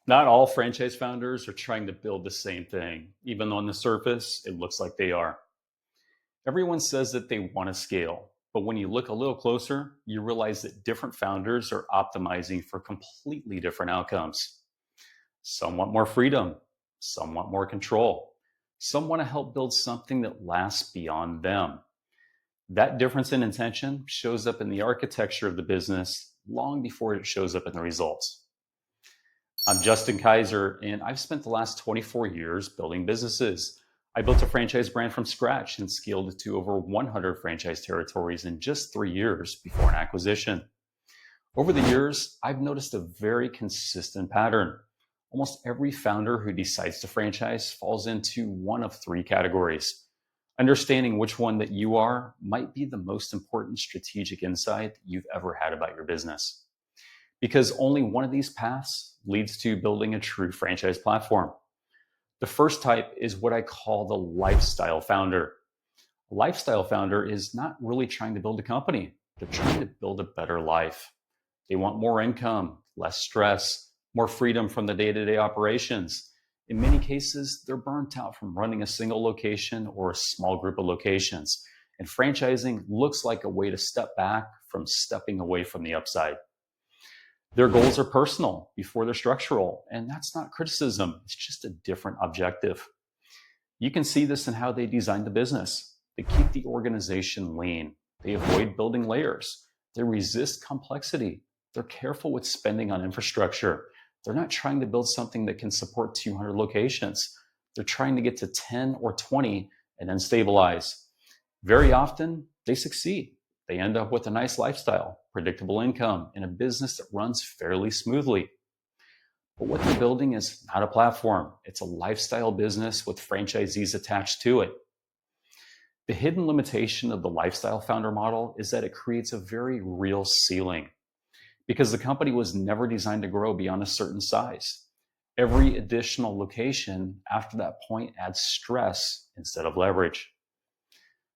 Not all franchise founders are trying to build the same thing, even though on the surface it looks like they are. Everyone says that they want to scale, but when you look a little closer, you realize that different founders are optimizing for completely different outcomes. Some want more freedom, some want more control, some want to help build something that lasts beyond them. That difference in intention shows up in the architecture of the business long before it shows up in the results. I'm Justin Kaiser, and I've spent the last 24 years building businesses. I built a franchise brand from scratch and scaled it to over 100 franchise territories in just 3 years before an acquisition. Over the years, I've noticed a very consistent pattern. Almost every founder who decides to franchise falls into one of three categories. Understanding which one that you are might be the most important strategic insight you've ever had about your business. Because only one of these paths leads to building a true franchise platform. The first type is what I call the lifestyle founder. A lifestyle founder is not really trying to build a company. They're trying to build a better life. They want more income, less stress, more freedom from the day-to-day operations. In many cases, they're burnt out from running a single location or a small group of locations. And franchising looks like a way to step back from stepping away from the upside. Their goals are personal before they're structural, and that's not criticism. It's just a different objective. You can see this in how they design the business. They keep the organization lean. They avoid building layers. They resist complexity. They're careful with spending on infrastructure. They're not trying to build something that can support 200 locations. They're trying to get to 10 or 20 and then stabilize. Very often, they succeed. They end up with a nice lifestyle, predictable income, and a business that runs fairly smoothly. But what they're building is not a platform. It's a lifestyle business with franchisees attached to it. The hidden limitation of the lifestyle founder model is that it creates a very real ceiling because the company was never designed to grow beyond a certain size. Every additional location after that point adds stress instead of leverage.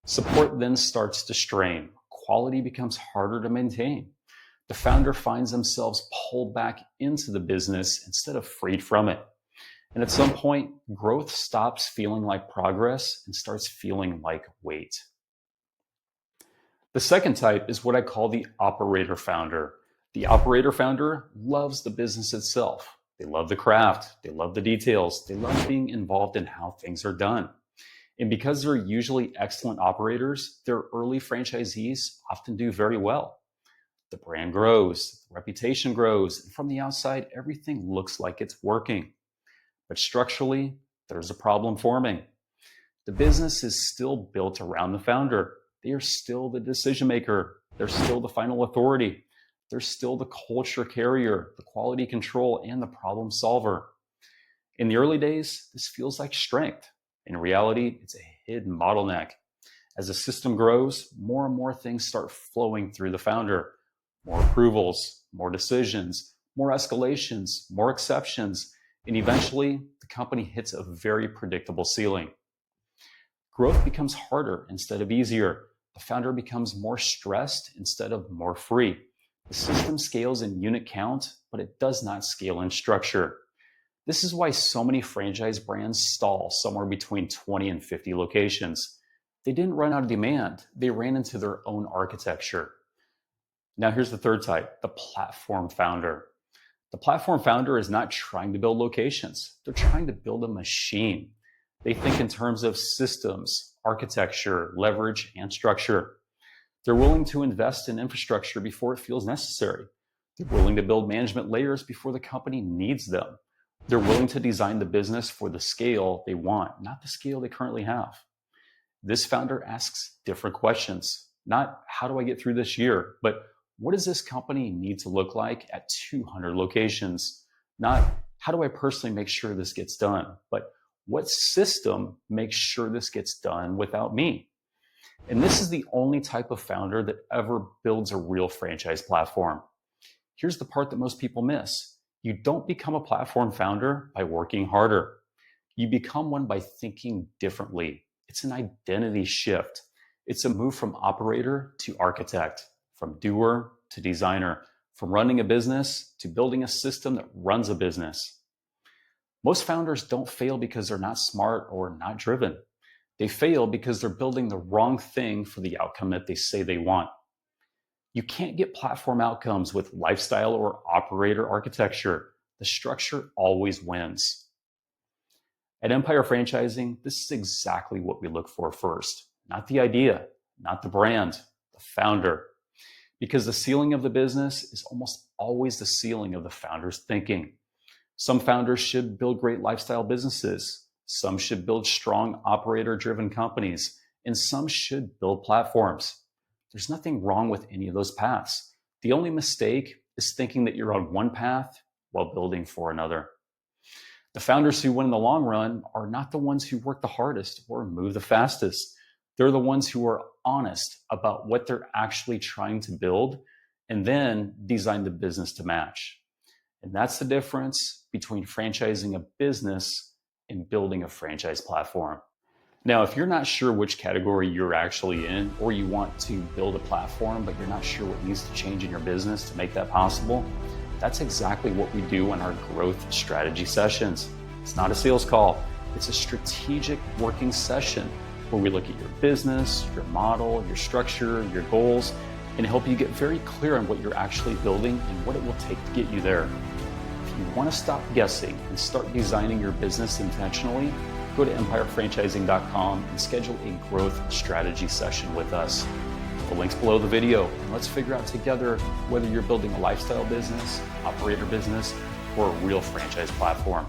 Support then starts to strain. Quality becomes harder to maintain. The founder finds themselves pulled back into the business instead of freed from it. And at some point, growth stops feeling like progress and starts feeling like weight. The second type is what I call the operator founder. The operator founder loves the business itself. They love the craft. They love the details. They love being involved in how things are done. And because they're usually excellent operators, their early franchisees often do very well. The brand grows, the reputation grows, and from the outside, everything looks like it's working. But structurally, there's a problem forming. The business is still built around the founder. They are still the decision maker. They're still the final authority. They're still the culture carrier, the quality control, and the problem solver. In the early days, this feels like strength. In reality, it's a hidden bottleneck. As the system grows, more and more things start flowing through the founder. More approvals, more decisions, more escalations, more exceptions, and eventually the company hits a very predictable ceiling. Growth becomes harder instead of easier. The founder becomes more stressed instead of more free. The system scales in unit count, but it does not scale in structure. This is why so many franchise brands stall somewhere between 20 and 50 locations. They didn't run out of demand. They ran into their own architecture. Now here's the third type, the platform founder. The platform founder is not trying to build locations. They're trying to build a machine. They think in terms of systems, architecture, leverage, and structure. They're willing to invest in infrastructure before it feels necessary. They're willing to build management layers before the company needs them. They're willing to design the business for the scale they want, not the scale they currently have. This founder asks different questions. Not how do I get through this year, but what does this company need to look like at 200 locations? Not how do I personally make sure this gets done, but what system makes sure this gets done without me? And this is the only type of founder that ever builds a real franchise platform. Here's the part that most people miss. You don't become a platform founder by working harder. You become one by thinking differently. It's an identity shift. It's a move from operator to architect, from doer to designer, from running a business to building a system that runs a business. Most founders don't fail because they're not smart or not driven. They fail because they're building the wrong thing for the outcome that they say they want. You can't get platform outcomes with lifestyle or operator architecture. The structure always wins. At Empire Franchising, this is exactly what we look for first. Not the idea, not the brand, the founder. Because the ceiling of the business is almost always the ceiling of the founder's thinking. Some founders should build great lifestyle businesses. Some should build strong operator-driven companies. And some should build platforms. There's nothing wrong with any of those paths. The only mistake is thinking that you're on one path while building for another. The founders who win in the long run are not the ones who work the hardest or move the fastest. They're the ones who are honest about what they're actually trying to build and then design the business to match. And that's the difference between franchising a business and building a franchise platform. Now, if you're not sure which category you're actually in, or you want to build a platform, but you're not sure what needs to change in your business to make that possible, that's exactly what we do in our growth strategy sessions. It's not a sales call. It's a strategic working session where we look at your business, your model, your structure, your goals, and help you get very clear on what you're actually building and what it will take to get you there. If you want to stop guessing and start designing your business intentionally, go to empirefranchising.com and schedule a growth strategy session with us. The link's below the video, and let's figure out together whether you're building a lifestyle business, operator business, or a real franchise platform.